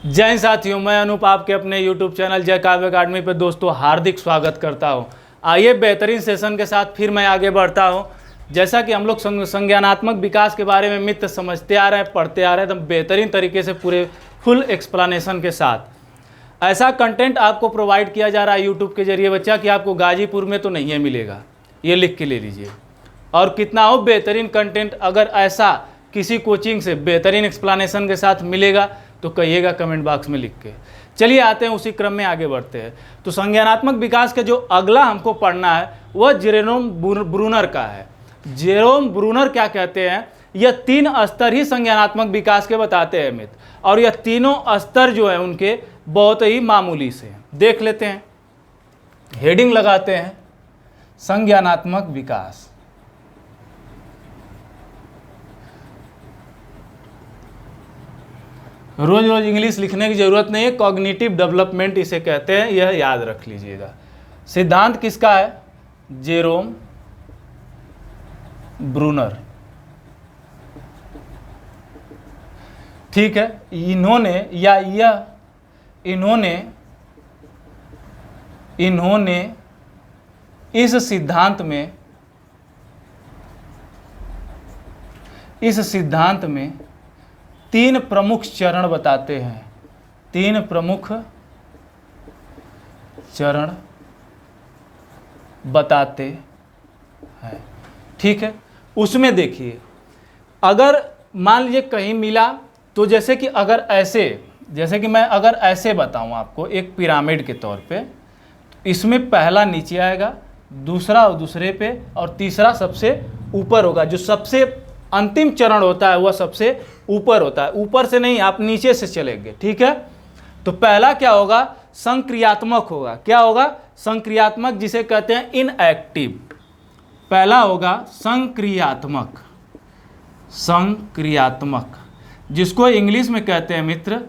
जय हिंद साथियों, मैं अनूप आपके अपने YouTube चैनल जय काव्य अकाडमी पर दोस्तों हार्दिक स्वागत करता हूं। आइए बेहतरीन सेशन के साथ फिर मैं आगे बढ़ता हूं। जैसा कि हम लोग संज्ञानात्मक विकास के बारे में मित्र समझते आ रहे हैं, पढ़ते आ रहे हैं, एकदम बेहतरीन तरीके से पूरे फुल एक्सप्लेनेशन के साथ ऐसा कंटेंट आपको प्रोवाइड किया जा रहा है यूट्यूब के जरिए बच्चा कि आपको गाजीपुर में तो नहीं है मिलेगा, ये लिख के ले लीजिए। और कितना हो बेहतरीन कंटेंट अगर ऐसा किसी कोचिंग से बेहतरीन एक्सप्लेनेशन के साथ मिलेगा तो कहिएगा कमेंट बॉक्स में लिख के। चलिए आते हैं, उसी क्रम में आगे बढ़ते हैं। तो संज्ञानात्मक विकास का जो अगला हमको पढ़ना है वह जेरोम ब्रूनर का है। जेरोम ब्रूनर क्या कहते हैं, यह 3 स्तर ही संज्ञानात्मक विकास के बताते हैं मित्र, और यह तीनों स्तर जो है उनके बहुत ही मामूली से हैं। देख लेते हैं, हेडिंग लगाते हैं संज्ञानात्मक विकास। रोज रोज इंग्लिश लिखने की जरूरत नहीं है, कॉग्निटिव डेवलपमेंट इसे कहते हैं, यह याद रख लीजिएगा। सिद्धांत किसका है? Jerome Bruner. ठीक है, इन्होंने या यह इन्होंने इस सिद्धांत में 3 प्रमुख चरण बताते हैं। 3 प्रमुख चरण बताते हैं। ठीक है, उसमें देखिए, अगर मान लीजिए कहीं मिला तो जैसे कि अगर मैं अगर ऐसे बताऊं आपको एक पिरामिड के तौर पे, तो इसमें पहला नीचे आएगा, दूसरा दूसरे पे, और तीसरा सबसे ऊपर होगा। जो सबसे अंतिम चरण होता है वह सबसे ऊपर होता है, ऊपर से नहीं, आप नीचे से चलेंगे। ठीक है, तो पहला क्या होगा? संक्रियात्मक होगा। क्या होगा? संक्रियात्मक, जिसे कहते हैं इनएक्टिव। पहला होगा संक्रियात्मक, जिसको इंग्लिश में कहते हैं मित्र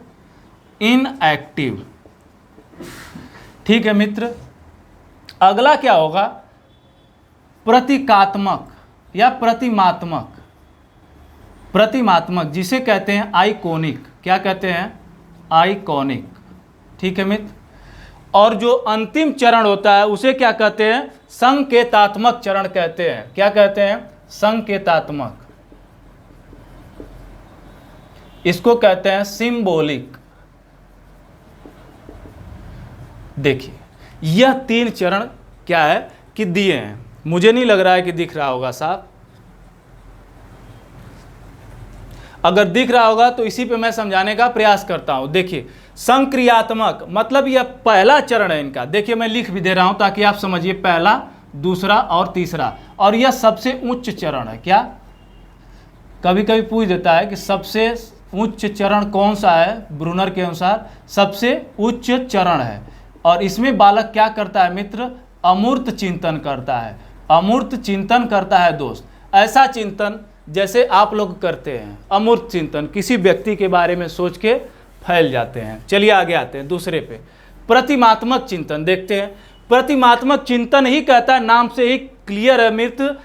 इनएक्टिव। ठीक है मित्र, अगला क्या होगा? प्रतीकात्मक या प्रतिमात्मक, जिसे कहते हैं आइकॉनिक। क्या कहते हैं? आइकॉनिक। ठीक है मित्र, और जो अंतिम चरण होता है उसे क्या कहते हैं? संकेतात्मक चरण कहते हैं। क्या कहते हैं? संकेतात्मक। इसको कहते हैं सिंबॉलिक। देखिए, यह 3 चरण क्या है कि दिए हैं, मुझे नहीं लग रहा है कि दिख रहा होगा साहब। अगर दिख रहा होगा तो इसी पे मैं समझाने का प्रयास करता हूं। देखिए, संक्रियात्मक मतलब यह पहला चरण है इनका। देखिए, मैं लिख भी दे रहा हूं ताकि आप समझिए, पहला, दूसरा और तीसरा, और यह सबसे उच्च चरण है। क्या कभी कभी पूछ देता है कि सबसे उच्च चरण कौन सा है? ब्रूनर के अनुसार सबसे उच्च चरण है। और इसमें बालक क्या करता है मित्र? अमूर्त चिंतन करता है। अमूर्त चिंतन करता है दोस्त, ऐसा चिंतन जैसे आप लोग करते हैं। अमूर्त चिंतन, किसी व्यक्ति के बारे में सोच के फैल जाते हैं। चलिए आगे आते हैं दूसरे पे, प्रतिमात्मक चिंतन देखते हैं। प्रतिमात्मक चिंतन ही कहता है, नाम से ही क्लियर है मित्र,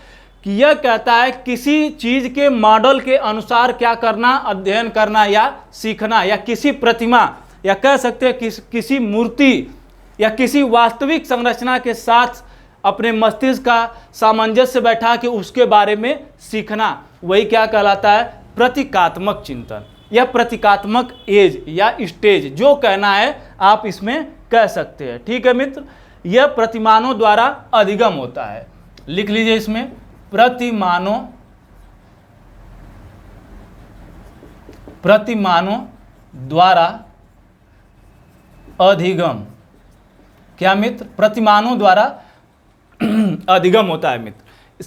कि यह कहता है किसी चीज के मॉडल के अनुसार क्या करना, अध्ययन करना या सीखना, या किसी प्रतिमा, या कह सकते हैं किसी मूर्ति या किसी वास्तविक संरचना के साथ अपने मस्तिष्क का सामंजस्य बैठा के उसके बारे में सीखना, वही क्या कहलाता है? प्रतीकात्मक चिंतन या प्रतीकात्मक एज या स्टेज, जो कहना है आप इसमें कह सकते हैं। ठीक है मित्र, यह प्रतिमानों द्वारा अधिगम होता है। लिख लीजिए इसमें, प्रतिमानों द्वारा अधिगम। क्या मित्र? प्रतिमानों द्वारा अधिगम होता है मित्र।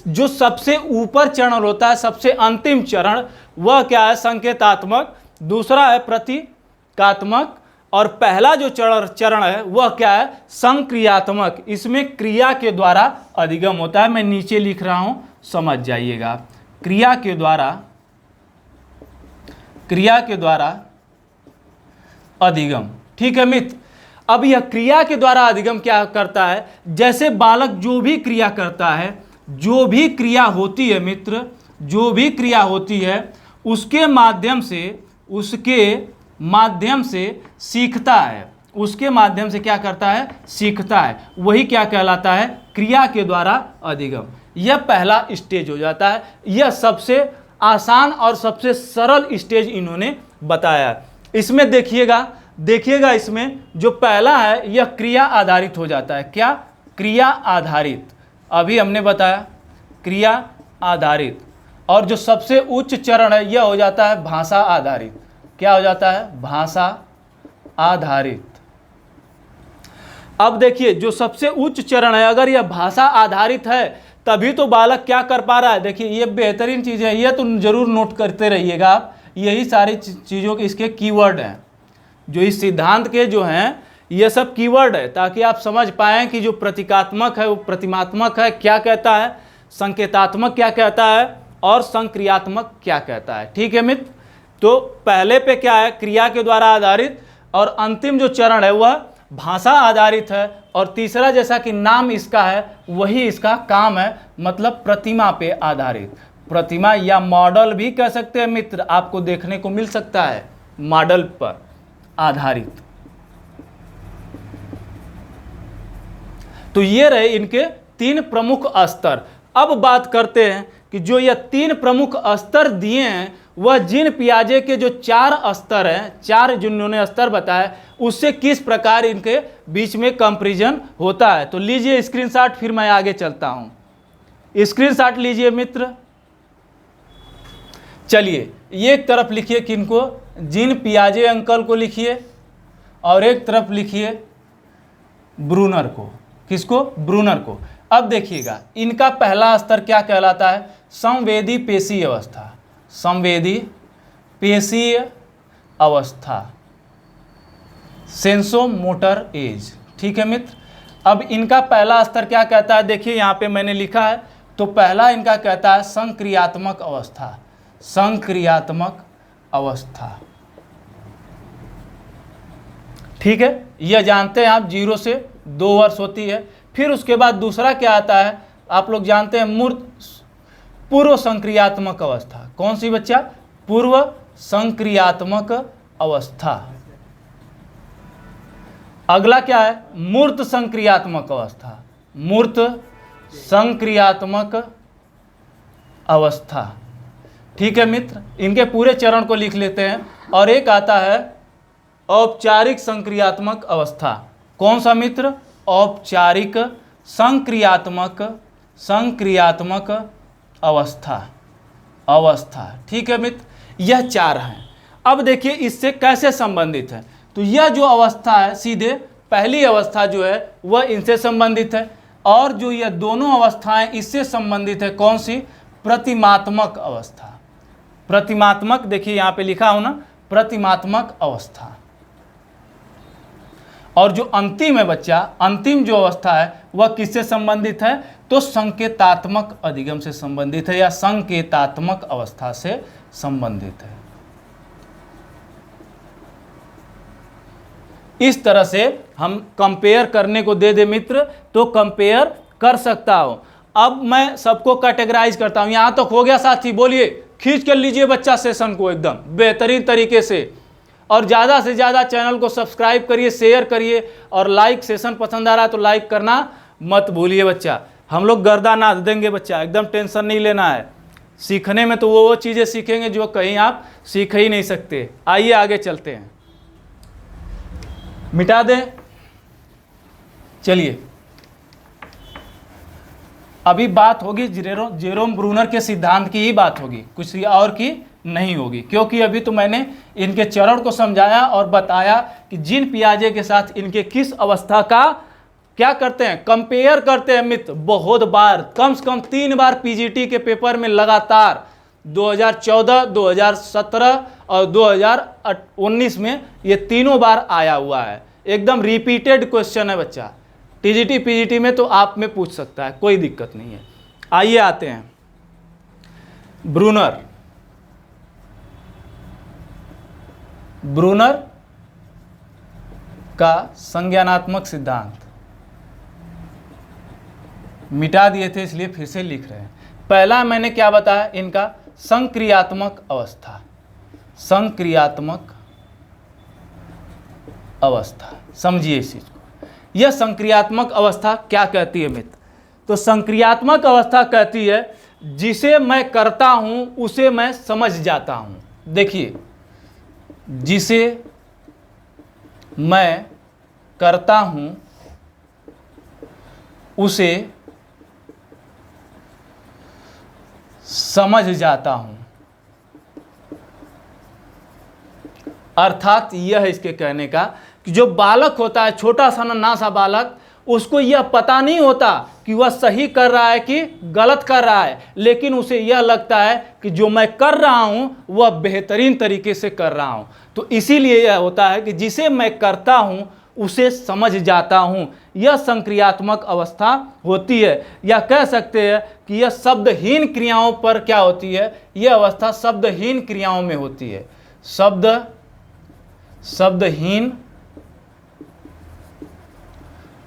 जो सबसे ऊपर चरण होता है, सबसे अंतिम चरण, वह क्या है? संकेतात्मक। दूसरा है प्रतीकात्मक, और पहला जो चरण है वह क्या है? संक्रियात्मक। इसमें क्रिया के द्वारा अधिगम होता है। मैं नीचे लिख रहा हूं, समझ जाइएगा। क्रिया के द्वारा अधिगम। ठीक है मित्र, अब यह क्रिया के द्वारा अधिगम क्या करता है? जैसे बालक जो भी क्रिया करता है, जो भी क्रिया होती है मित्र, जो भी क्रिया होती है उसके माध्यम से उसके माध्यम से सीखता है, उसके माध्यम से क्या करता है, सीखता है, वही क्या कहलाता है, क्रिया के द्वारा अधिगम। यह पहला स्टेज हो जाता है। यह सबसे आसान और सबसे सरल स्टेज इन्होंने बताया। इसमें देखिएगा इसमें जो पहला है यह क्रिया आधारित हो जाता है। क्या, क्रिया आधारित, अभी हमने बताया क्रिया आधारित। और जो सबसे उच्च चरण है यह हो जाता है भाषा आधारित। क्या हो जाता है, भाषा आधारित। अब देखिए जो सबसे उच्च चरण है, अगर यह भाषा आधारित है तभी तो बालक क्या कर पा रहा है। देखिए ये बेहतरीन चीज़ है, ये तो जरूर नोट करते रहिएगा आप। यही सारी चीज़ों के इसके कीवर्ड हैं, जो इस सिद्धांत के जो हैं ये सब कीवर्ड है, ताकि आप समझ पाएं कि जो प्रतीकात्मक है वो प्रतिमात्मक है क्या कहता है, संकेतात्मक क्या कहता है, और संक्रियात्मक क्या कहता है। ठीक है मित्र, तो पहले पे क्या है, क्रिया के द्वारा आधारित, और अंतिम जो चरण है वह भाषा आधारित है, और तीसरा जैसा कि नाम इसका है वही इसका काम है, मतलब प्रतिमा पे आधारित। प्रतिमा या मॉडल भी कह सकते हैं मित्र, आपको देखने को मिल सकता है मॉडल पर आधारित। तो ये रहे इनके 3 प्रमुख स्तर। अब बात करते हैं कि जो ये 3 प्रमुख स्तर दिए हैं वह जीन पियाजे के जो 4 स्तर हैं, 4 जिन्होंने स्तर बताए, उससे किस प्रकार इनके बीच में कंपैरिजन होता है। तो लीजिए स्क्रीनशॉट, फिर मैं आगे चलता हूं। स्क्रीनशॉट लीजिए मित्र। चलिए एक तरफ लिखिए किनको, जीन पियाजे अंकल को लिखिए, और एक तरफ लिखिए ब्रूनर को। किसको, ब्रूनर को। अब देखिएगा इनका पहला स्तर क्या कहलाता है, संवेदी पेशीय अवस्था। संवेदी पेशीय अवस्था, सेंसोमोटर एज। ठीक है मित्र। अब इनका पहला स्तर क्या कहता है, देखिए यहाँ पे मैंने लिखा है, तो पहला इनका कहता है संक्रियात्मक अवस्था। संक्रियात्मक अवस्था, ठीक है, यह जानते हैं आप 0 से 2 वर्ष होती है। फिर उसके बाद दूसरा क्या आता है, आप लोग जानते हैं मूर्त पूर्व संक्रियात्मक अवस्था। कौन सी बच्चा, पूर्व संक्रियात्मक अवस्था। अगला क्या है, मूर्त संक्रियात्मक अवस्था। मूर्त संक्रियात्मक अवस्था। ठीक है मित्र, इनके पूरे चरण को लिख लेते हैं। और एक आता है औपचारिक संक्रियात्मक अवस्था। कौन सा मित्र, औपचारिक संक्रियात्मक अवस्था। ठीक है मित्र, यह 4 हैं। अब देखिए इससे कैसे संबंधित है, तो यह जो अवस्था है सीधे पहली अवस्था जो है वह इनसे संबंधित है, और जो यह दोनों अवस्थाएं इससे संबंधित है, कौन सी, प्रतिमात्मक अवस्था। प्रतिमात्मक, देखिए यहाँ पे लिखा हो ना, प्रतिमात्मक अवस्था। और जो अंतिम है बच्चा, अंतिम जो अवस्था है वह किससे संबंधित है, तो संकेतात्मक अधिगम से संबंधित है, या संकेतात्मक अवस्था से संबंधित है। इस तरह से हम कंपेयर करने को दे दे मित्र तो कंपेयर कर सकता हूं। अब मैं सबको कैटेगराइज करता हूं। यहां तक हो गया साथी, बोलिए, खींच कर लीजिए बच्चा सेशन को एकदम बेहतरीन तरीके से, और ज़्यादा से ज़्यादा चैनल को सब्सक्राइब करिए, शेयर करिए, और लाइक। सेशन पसंद आ रहा है तो लाइक करना मत भूलिए बच्चा। हम लोग गर्दा नाच देंगे बच्चा, एकदम टेंशन नहीं लेना है। सीखने में तो वो चीज़ें सीखेंगे जो कहीं आप सीख ही नहीं सकते। आइए आगे चलते हैं, मिटा दें। चलिए अभी बात होगी जेरोम ब्रूनर के सिद्धांत की ही बात होगी, कुछ और की नहीं होगी, क्योंकि अभी तो मैंने इनके चरण को समझाया और बताया कि जीन पियाजे के साथ इनके किस अवस्था का क्या करते हैं, कंपेयर करते हैं मित्र। बहुत बार, कम से कम 3 बार पीजीटी के पेपर में लगातार 2014, 2017 और 2019 में ये तीनों बार आया हुआ है। एकदम रिपीटेड क्वेश्चन है बच्चा। टीजीटी पीजीटी में तो आप में पूछ सकता है, कोई दिक्कत नहीं है। आइए आते हैं ब्रूनर का संज्ञानात्मक सिद्धांत। मिटा दिए थे इसलिए फिर से लिख रहे हैं। पहला मैंने क्या बताया, इनका संक्रियात्मक अवस्था। संक्रियात्मक अवस्था। समझिए इस चीज को, यह संक्रियात्मक अवस्था क्या कहती है मित्र? तो संक्रियात्मक अवस्था कहती है जिसे मैं करता हूं उसे मैं समझ जाता हूं। देखिए, जिसे मैं करता हूं उसे समझ जाता हूं। अर्थात यह है इसके कहने का कि जो बालक होता है, छोटा सा नन्हा सा बालक, उसको यह पता नहीं होता कि वह सही कर रहा है कि गलत कर रहा है, लेकिन उसे यह लगता है कि जो मैं कर रहा हूं वह बेहतरीन तरीके से कर रहा हूं। तो इसीलिए यह होता है कि जिसे मैं करता हूं उसे समझ जाता हूं। यह संक्रियात्मक अवस्था होती है, या कह सकते हैं कि यह शब्दहीन क्रियाओं पर क्या होती है, यह अवस्था शब्दहीन क्रियाओं में होती है। शब्दहीन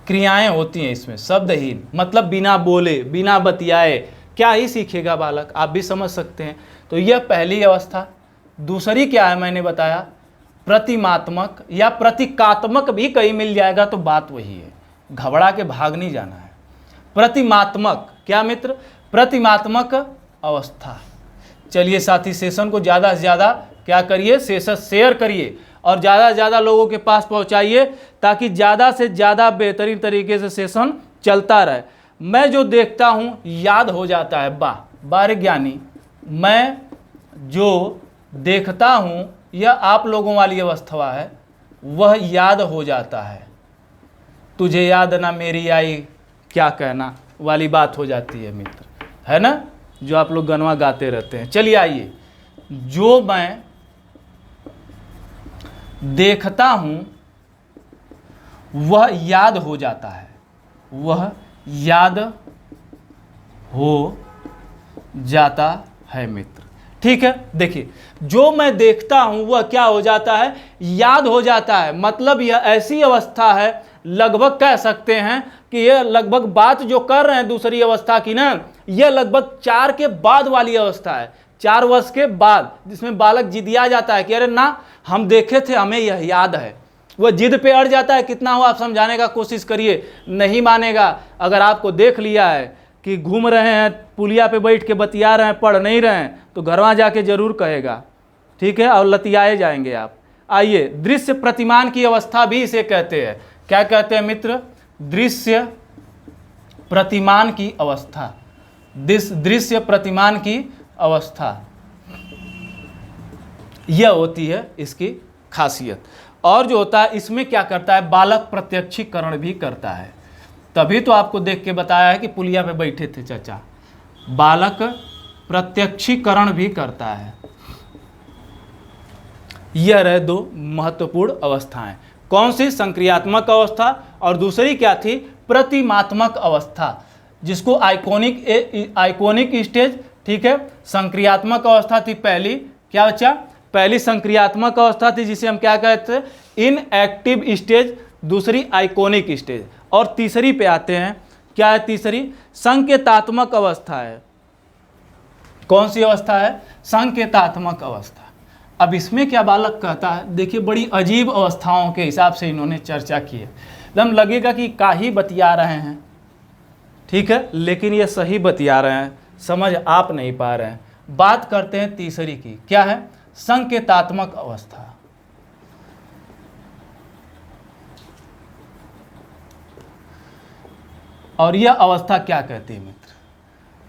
क्रियाएं होती हैं इसमें। शब्दहीन मतलब बिना बोले, बिना बतियाए क्या ही सीखेगा बालक, आप भी समझ सकते हैं। तो यह पहली अवस्था। दूसरी क्या है, मैंने बताया प्रतिमात्मक या प्रतीकात्मक भी कहीं मिल जाएगा तो बात वही है, घबरा के भाग नहीं जाना है। प्रतिमात्मक क्या मित्र? प्रतिमात्मक अवस्था। चलिए साथी, सेशन को ज़्यादा से ज़्यादा क्या करिए, सेशन शेयर करिए और ज़्यादा से ज़्यादा लोगों के पास पहुँचाइए, ताकि ज़्यादा से ज़्यादा बेहतरीन तरीके से सेशन चलता रहे। मैं जो देखता हूँ याद हो जाता है। बार ज्ञानी, मैं जो देखता हूँ, यह आप लोगों वाली अवस्था है, वह याद हो जाता है। तुझे याद ना मेरी आई क्या कहना वाली बात हो जाती है मित्र, है ना, जो आप लोग गनवा गाते रहते हैं। चलिए आइए, जो मैं देखता हूं वह याद हो जाता है, वह याद हो जाता है मित्र। ठीक है, देखिए, जो मैं देखता हूं वह क्या हो जाता है, याद हो जाता है। मतलब यह ऐसी अवस्था है, लगभग कह सकते हैं कि यह लगभग बात जो कर रहे हैं दूसरी अवस्था की ना, यह लगभग 4 के बाद वाली अवस्था है, 4 वर्ष के बाद, जिसमें बालक जिदिया जाता है कि अरे ना हम देखे थे, हमें यह याद है। वह जिद पे अड़ जाता है। कितना हो आप समझाने का कोशिश करिए, नहीं मानेगा। अगर आपको देख लिया है कि घूम रहे हैं, पुलिया पे बैठ के बतिया रहे हैं, पढ़ नहीं रहे हैं, तो घरवा जाके जरूर कहेगा। ठीक है, और लतियाए जाएंगे आप। आइए, दृश्य प्रतिमान की अवस्था भी इसे कहते हैं। क्या कहते हैं मित्र? दृश्य प्रतिमान की अवस्था। दृश्य प्रतिमान की अवस्था यह होती है इसकी खासियत। और जो होता है इसमें क्या करता है, बालक प्रत्यक्षीकरण भी करता है। तभी तो आपको देख के बताया है कि पुलिया पे बैठे थे चाचा। बालक प्रत्यक्षीकरण भी करता है। यह रहे 2 महत्वपूर्ण अवस्थाएं। कौन सी? संक्रियात्मक अवस्था, और दूसरी क्या थी? प्रतिमात्मक अवस्था, जिसको आइकोनिक स्टेज। ठीक है, संक्रियात्मक अवस्था थी पहली। क्या बच्चा? पहली संक्रियात्मक अवस्था थी, जिसे हम क्या कहते हैं, इनएक्टिव स्टेज। दूसरी आइकोनिक स्टेज। और तीसरी पे आते हैं, क्या है तीसरी? संकेतात्मक अवस्था है। कौन सी अवस्था है? संकेतात्मक अवस्था। अब इसमें क्या बालक कहता है, देखिए बड़ी अजीब अवस्थाओं के हिसाब से इन्होंने चर्चा की है। एकदम लगेगा कि काहे बतिया रहे हैं, ठीक है, लेकिन ये सही बतिया रहे हैं, समझ आप नहीं पा रहे हैं। बात करते हैं तीसरी की, क्या है? संकेतात्मक अवस्था। और यह अवस्था क्या कहती है मित्र?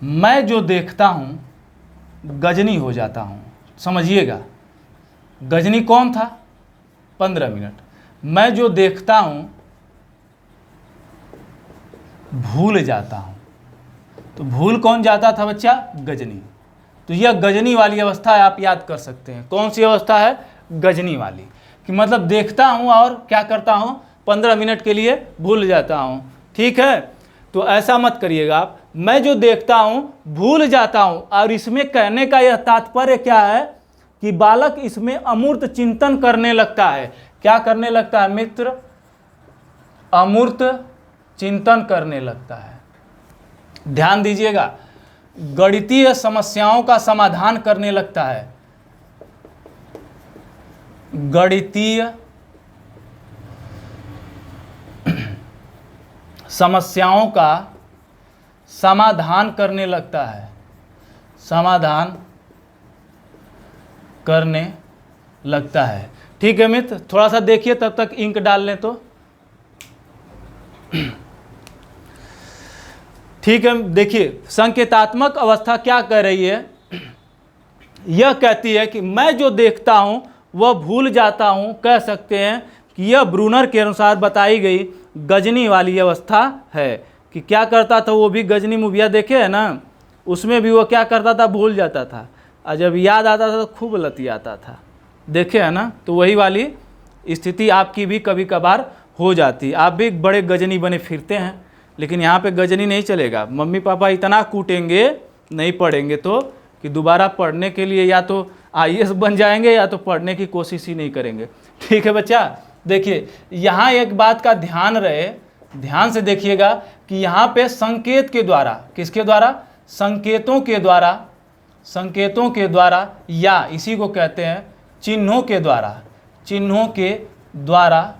मैं जो देखता हूं गजनी हो जाता हूं। समझिएगा, गजनी कौन था? 15 मिनट। मैं जो देखता हूं भूल जाता हूं। तो भूल कौन जाता था बच्चा? गजनी। तो यह गजनी वाली अवस्था है, आप याद कर सकते हैं। कौन सी अवस्था है? गजनी वाली। कि मतलब देखता हूं और क्या करता हूं, 15 मिनट के लिए भूल जाता हूं। ठीक है, तो ऐसा मत करिएगा आप। मैं जो देखता हूं भूल जाता हूं। और इसमें कहने का यह तात्पर्य क्या है कि बालक इसमें अमूर्त चिंतन करने लगता है। क्या करने लगता है मित्र? अमूर्त चिंतन करने लगता है। ध्यान दीजिएगा, गणितीय समस्याओं का समाधान करने लगता है। गणितीय समस्याओं का समाधान करने लगता है, समाधान करने लगता है। ठीक है मित्र, थोड़ा सा देखिए, तब तक इंक डाल लें तो ठीक है। देखिए संकेतात्मक अवस्था क्या कह रही है, यह कहती है कि मैं जो देखता हूं वह भूल जाता हूं। कह सकते हैं कि यह ब्रूनर के अनुसार बताई गई गजनी वाली अवस्था है कि क्या करता था वो भी, गजनी मूविया देखे है ना, उसमें भी वो क्या करता था, भूल जाता था, और जब याद आता था तो खूब लतियाता था, देखे है ना। तो वही वाली स्थिति आपकी भी कभी कभार हो जाती। आप भी बड़े गजनी बने फिरते हैं, लेकिन यहाँ पे गजनी नहीं चलेगा। मम्मी पापा इतना कूटेंगे नहीं पढ़ेंगे तो कि दोबारा पढ़ने के लिए या तो IAS बन जाएंगे या तो पढ़ने की कोशिश ही नहीं करेंगे। ठीक है बच्चा, देखिए यहाँ एक बात का ध्यान रहे, ध्यान से देखिएगा कि यहाँ पे संकेत के द्वारा, किसके द्वारा, संकेतों के द्वारा, संकेतों के द्वारा, या इसी को कहते हैं चिन्हों के द्वारा, चिन्हों के द्वारा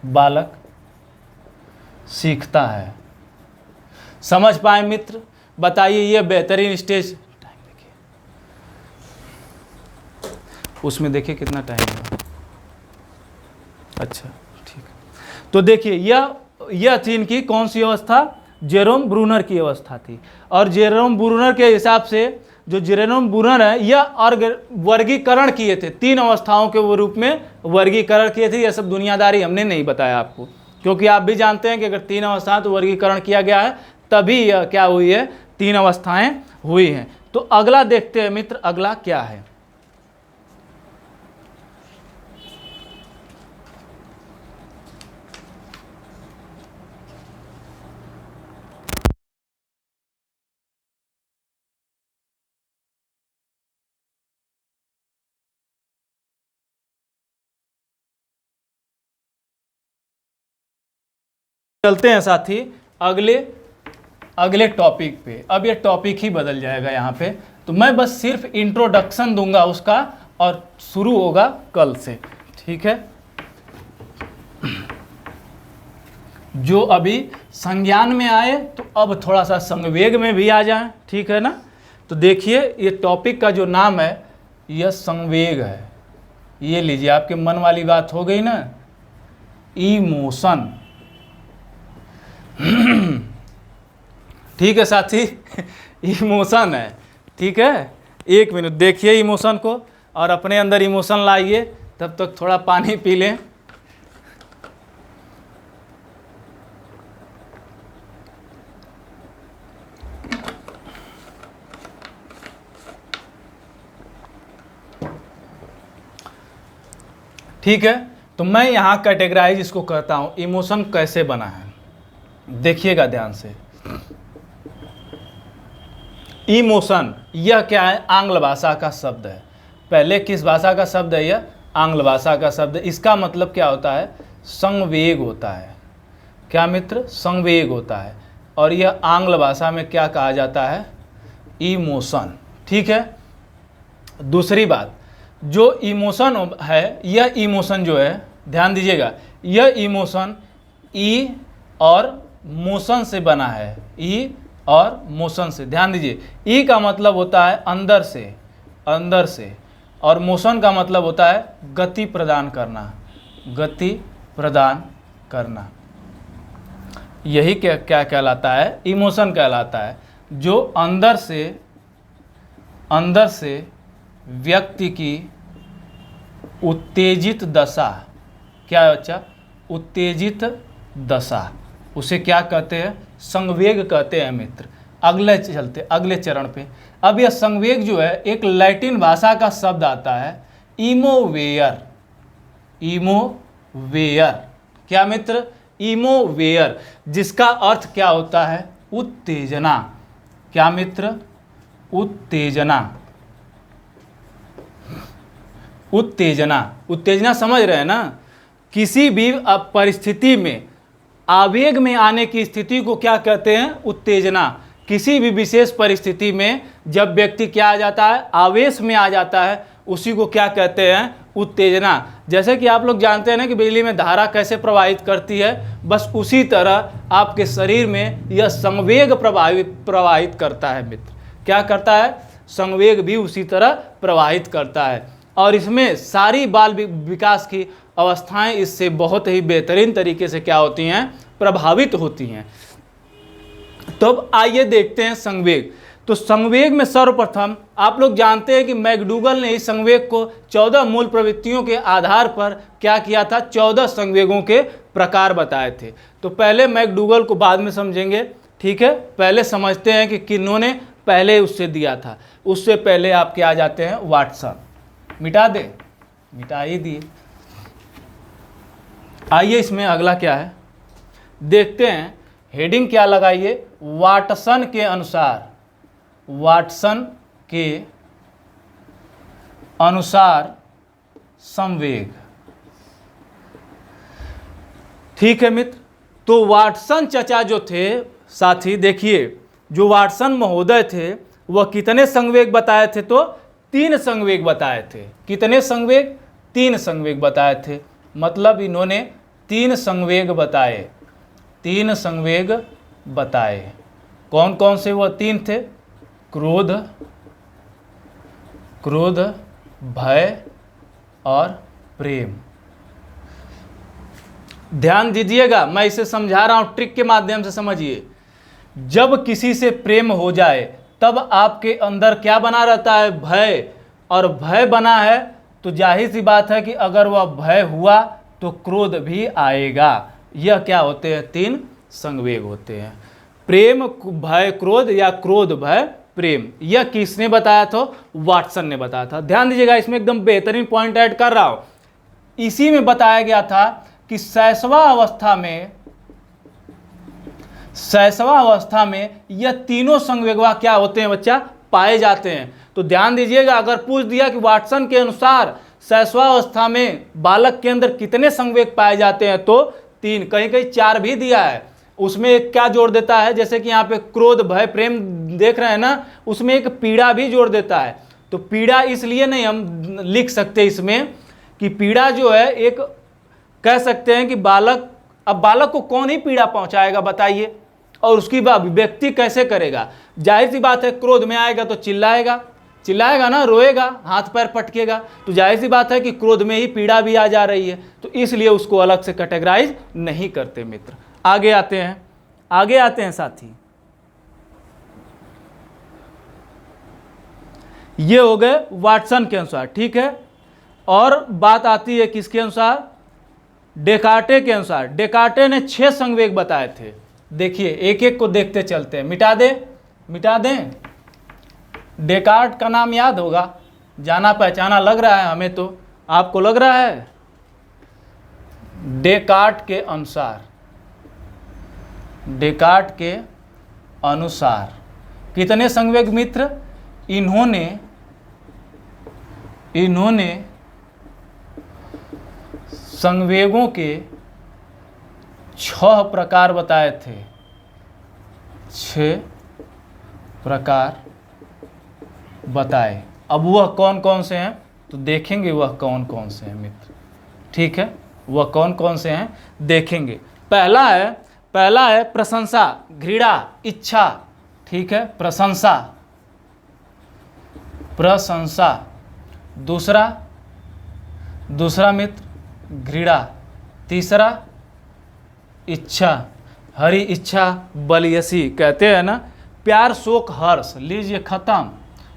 बालक सीखता है। समझ पाए मित्र, बताइए ये बेहतरीन स्टेज, टाइम देखिए, उसमें देखिए कितना टाइम है। अच्छा ठीक है, तो देखिए यह थी इनकी कौन सी अवस्था, जेरोम ब्रूनर की अवस्था थी। और जेरोम ब्रूनर के हिसाब से, जो जेरोम ब्रूनर है, यह वर्गीकरण किए थे, 3 अवस्थाओं के वो रूप में वर्गीकरण किए थे। यह सब दुनियादारी हमने नहीं बताया आपको, क्योंकि आप भी जानते हैं कि अगर 3 अवस्थाएं तो वर्गीकरण किया गया है, तभी यह क्या हुई है, 3 अवस्थाएं हुई हैं। तो अगला देखते हैं मित्र, अगला क्या है। चलते हैं साथी अगले टॉपिक पे। अब ये टॉपिक ही बदल जाएगा यहाँ पे, तो मैं बस सिर्फ इंट्रोडक्शन दूंगा उसका, और शुरू होगा कल से। ठीक है, जो अभी संज्ञान में आए तो अब थोड़ा सा संवेग में भी आ जाए। ठीक है ना, तो देखिए ये टॉपिक का जो नाम है यह संवेग है। ये लीजिए, आपके मन वाली बात हो गई ना, इमोशन। ठीक है साथी, इमोशन है। ठीक है, 1 मिनट देखिए इमोशन को और अपने अंदर इमोशन लाइए, तब तक थोड़ा पानी पी लें। ठीक है, तो मैं यहाँ कैटेगराइज इसको करता हूँ, इमोशन कैसे बना है, देखिएगा ध्यान से। इमोशन यह क्या है, आंग्ल भाषा का शब्द है। पहले किस भाषा का शब्द है, यह आंग्ल भाषा का शब्द है। इसका मतलब क्या होता है, संवेग होता है। क्या मित्र, संवेग होता है। और यह आंग्ल भाषा में क्या कहा जाता है, इमोशन। ठीक है, दूसरी बात, जो इमोशन है, यह इमोशन जो है, ध्यान दीजिएगा, यह इमोशन ई और मोशन से बना है, ई और मोशन से। ध्यान दीजिए, ई का मतलब होता है अंदर से, अंदर से, और मोशन का मतलब होता है गति प्रदान करना, गति प्रदान करना। यही क्या क्या कहलाता है, इमोशन कहलाता है, जो अंदर से व्यक्ति की उत्तेजित दशा, क्या है बच्चा, उत्तेजित दशा, उसे क्या कहते हैं, संवेग कहते हैं मित्र। अगले चलते अगले चरण पे। अब यह संवेग जो है, एक लैटिन भाषा का शब्द आता है इमोवेयर, इमोवेयर। क्या मित्र, इमोवेयर, जिसका अर्थ क्या होता है, उत्तेजना। क्या मित्र, उत्तेजना, उत्तेजना। उत्तेजना समझ रहे हैं ना, किसी भी परिस्थिति में आवेग में आने की स्थिति को क्या कहते हैं, उत्तेजना। किसी भी विशेष परिस्थिति में जब व्यक्ति क्या आ जाता है, आवेश में आ जाता है, उसी को क्या कहते हैं, उत्तेजना। जैसे कि आप लोग जानते हैं ना कि बिजली में धारा कैसे प्रवाहित करती है, बस उसी तरह आपके शरीर में यह संवेग प्रवाहित करता है मित्र। क्या करता है? संवेग भी उसी तरह प्रवाहित करता है। और इसमें सारी बाल विकास की अवस्थाएं इससे बहुत ही बेहतरीन तरीके से क्या होती हैं? प्रभावित होती हैं। तो अब आइए देखते हैं संवेग। तो संवेग में सर्वप्रथम आप लोग जानते हैं कि मैकडूगल ने इस संवेग को 14 मूल प्रवृत्तियों के आधार पर क्या किया था? 14 संवेगों के प्रकार बताए थे। तो पहले मैकडूगल को बाद में समझेंगे, ठीक है। पहले समझते हैं कि किन्होंने पहले उससे दिया था। उससे पहले आपके आ जाते हैं वाटसन। मिटा दे, मिटा ही दिए। आइए इसमें अगला क्या है देखते हैं। हेडिंग क्या लगाइए? वाटसन के अनुसार, वाटसन के अनुसार संवेग। ठीक है मित्र। तो वाटसन चचा जो थे साथी, देखिए जो वाटसन महोदय थे वह कितने संवेग बताए थे? तो 3 संवेग बताए थे। कितने संवेग? 3 संवेग बताए थे। मतलब इन्होंने 3 संवेग बताए। 3 संवेग बताए। कौन कौन से वह 3 थे? क्रोध, क्रोध, भय और प्रेम। ध्यान दीजिएगा, मैं इसे समझा रहा हूं, ट्रिक के माध्यम से समझिए। जब किसी से प्रेम हो जाए तब आपके अंदर क्या बना रहता है? भय। और भय बना है तो जाहिर सी बात है कि अगर वह भय हुआ तो क्रोध भी आएगा। यह क्या होते हैं? 3 संवेग होते हैं। प्रेम, भय, क्रोध, या क्रोध, भय, प्रेम। यह किसने बताया था? वाटसन ने बताया था। ध्यान दीजिएगा, इसमें एकदम बेहतरीन पॉइंट ऐड कर रहा हूं। इसी में बताया गया था कि शैशवा अवस्था में यह तीनों संवेगवा क्या होते हैं बच्चा? पाए जाते हैं। तो ध्यान दीजिएगा, अगर पूछ दिया कि वाटसन के अनुसार शैशवावस्था में बालक के अंदर कितने संवेग पाए जाते हैं, तो 3, कहीं कहीं 4 भी दिया है। उसमें एक क्या जोड़ देता है? जैसे कि यहाँ पे क्रोध, भय, प्रेम देख रहे हैं ना, उसमें एक पीड़ा भी जोड़ देता है। तो पीड़ा इसलिए नहीं हम लिख सकते इसमें कि पीड़ा जो है एक कह सकते हैं कि बालक, अब बालक को कौन ही पीड़ा पहुंचाएगा बताइए, और उसकी व्यक्ति कैसे करेगा? जाहिर सी बात है, क्रोध में आएगा तो चिल्लाएगा ना, रोएगा, हाथ पैर पटकेगा। तो जाहिर सी बात है कि क्रोध में ही पीड़ा भी आ जा रही है, तो इसलिए उसको अलग से कैटेगराइज नहीं करते मित्र। आगे आते हैं साथी। ये हो गए वाटसन के अनुसार, ठीक है। और बात आती है किसके अनुसार? डेकार्टे के अनुसार। डेकार्टे ने 6 संवेग बताए थे। देखिए एक एक को देखते चलते हैं। मिटा दें। डेकार्ट का नाम याद होगा, जाना पहचाना लग रहा है हमें, तो आपको लग रहा है? डेकार्ट के अनुसार कितने संवेग मित्र? इन्होंने संवेगों के 6 प्रकार बताए थे। 6 प्रकार बताए। अब वह कौन कौन से हैं तो देखेंगे, वह कौन कौन से हैं मित्र, ठीक है। वह कौन कौन से हैं देखेंगे। पहला है प्रशंसा, घृणा, इच्छा, ठीक है। प्रशंसा। दूसरा मित्र घृणा। तीसरा इच्छा, हरि इच्छा बलियसी, कहते हैं ना, प्यार, शोक, हर्ष। लीजिए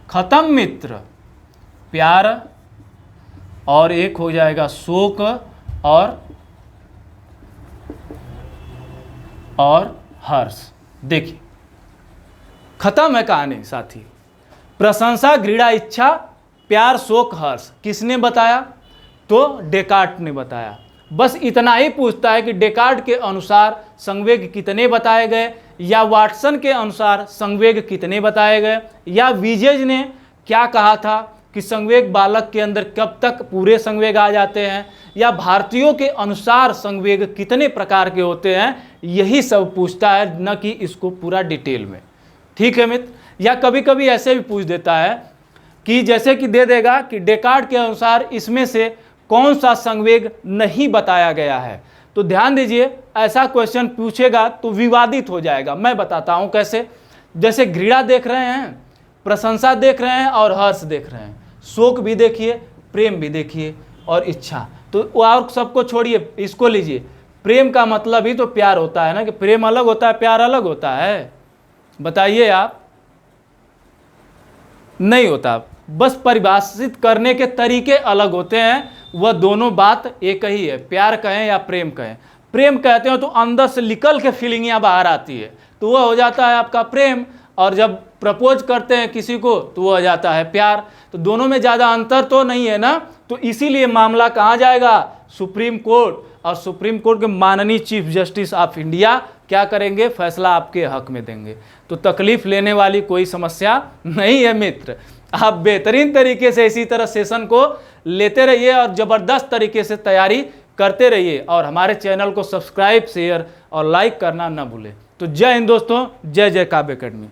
खत्म मित्र। प्यार और एक हो जाएगा शोक और हर्ष। देखिए खत्म है कहानी साथी। प्रशंसा, घृणा, इच्छा, प्यार, शोक, हर्ष किसने बताया? तो डेकार्ट ने बताया। बस इतना ही पूछता है कि डेकार्ट के अनुसार संवेग कितने बताए गए, या वाटसन के अनुसार संवेग कितने बताए गए, या विजेज ने क्या कहा था कि संवेग बालक के अंदर कब तक पूरे संवेग आ जाते हैं, या भारतीयों के अनुसार संवेग कितने प्रकार के होते हैं। यही सब पूछता है, न कि इसको पूरा डिटेल में, ठीक है मित्र। या कभी कभी ऐसे भी पूछ देता है कि जैसे कि दे देगा कि डेकार्ट के अनुसार इसमें से कौन सा संवेग नहीं बताया गया है। तो ध्यान दीजिए, ऐसा क्वेश्चन पूछेगा तो विवादित हो जाएगा। मैं बताता हूं कैसे। जैसे घृणा देख रहे हैं, प्रशंसा देख रहे हैं और हर्ष देख रहे हैं, शोक भी देखिए, प्रेम भी देखिए और इच्छा। तो और सबको छोड़िए, इसको लीजिए। प्रेम का मतलब ही तो प्यार होता है ना, कि प्रेम अलग होता है प्यार अलग होता है? बताइए आप। नहीं होता, बस परिभाषित करने के तरीके अलग होते हैं, वह दोनों बात एक ही है। प्यार कहें या प्रेम कहें, प्रेम कहते हो तो अंदर से निकल के फीलिंगियां बाहर आती है, तो वह हो जाता है आपका प्रेम। और जब प्रपोज करते हैं किसी को तो वह हो जाता है प्यार। तो दोनों में ज़्यादा अंतर तो नहीं है ना। तो इसीलिए मामला कहाँ जाएगा? Supreme court. और सुप्रीम कोर्ट के माननीय चीफ जस्टिस ऑफ इंडिया क्या करेंगे? फैसला आपके हक में देंगे। तो तकलीफ लेने वाली कोई समस्या नहीं है मित्र। आप बेहतरीन तरीके से इसी तरह सेशन को लेते रहिए और ज़बरदस्त तरीके से तैयारी करते रहिए। और हमारे चैनल को सब्सक्राइब, शेयर और लाइक करना ना भूलें। तो जय हिंद दोस्तों, जय जय काव्य अकेडमी।